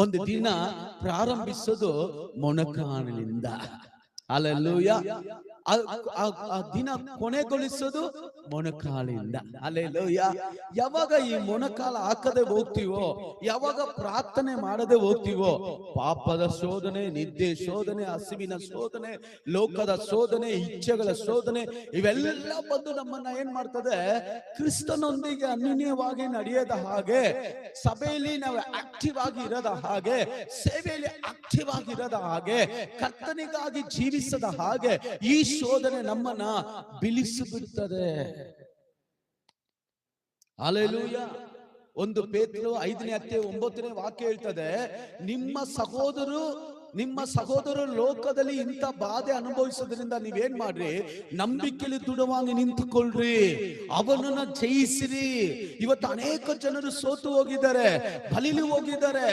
ಒಂದು ದಿನ ಪ್ರಾರಂಭಿಸೋದು ಮೊಣಕಾಲಿನಿಂದ. ಹಲ್ಲೆಲೂಯಾ. ಆ ದಿನ ಕೊನೆಗೊಳಿಸೋದು ಮೊಣಕಾಲಿಂದ. ಹಲ್ಲೆಲೂಯಾ. ಯಾವಾಗ ಈ ಮೊಣಕಾಲ ಹಾಕದೆ ಹೋಗ್ತೀವೋ, ಯಾವಾಗ ಪ್ರಾರ್ಥನೆ ಮಾಡದೆ ಹೋಗ್ತೀವೋ, ಪಾಪದ ಶೋಧನೆ, ನಿದ್ದೆ ಶೋಧನೆ, ಹಸಿವಿನ ಶೋಧನೆ, ಲೋಕದ ಶೋಧನೆ, ಇಚ್ಛೆಗಳ ಶೋಧನೆ ಇವೆಲ್ಲ ಬಂದು ನಮ್ಮನ್ನ ಏನ್ ಮಾಡ್ತದೆ, ಕ್ರಿಸ್ತನೊಂದಿಗೆ ಅನ್ಯೋನ್ಯವಾಗಿ ನಡೆಯದ ಹಾಗೆ, ಸಭೆಯಲ್ಲಿ ನಾವು ಆಕ್ಟಿವ್ ಆಗಿ ಇರದ ಹಾಗೆ, ಸೇವೆಯಲ್ಲಿ ಆಕ್ಟಿವ್ ಆಗಿರದ ಹಾಗೆ, ಕರ್ತನಿಗಾಗಿ ಜೀವಿಸದ ಹಾಗೆ ಈ ಶೋಧನೆ ನಮ್ಮನ್ನ ಬಿಲಿಸಿಬಿಡ್ತದೆ. ಹಲ್ಲೆಲೂಯಾ. 1 ಪೇತ್ರನು 5ನೇ ಅಧ್ಯಾಯ 9ನೇ ವಾಕ್ಯ ಹೇಳ್ತದೆ, ನಿಮ್ಮ ಸಹೋದರರು ಲೋಕದಲ್ಲಿ ಇಂಥ ಬಾಧೆ ಅನುಭವಿಸೋದ್ರಿಂದ ನೀವೇನ್ ಮಾಡ್ರಿ, ನಂಬಿಕೆಯಲ್ಲಿ ದೃಢವಾಗಿ ನಿಂತುಕೊಳ್ಳ್ರಿ, ಅವನನ್ನ ಜಯಿಸಿರಿ. ಇವತ್ತು ಅನೇಕ ಜನರು ಸೋತು ಹೋಗಿದ್ದಾರೆ, ಬಲಿಲಿ ಹೋಗಿದ್ದಾರೆ,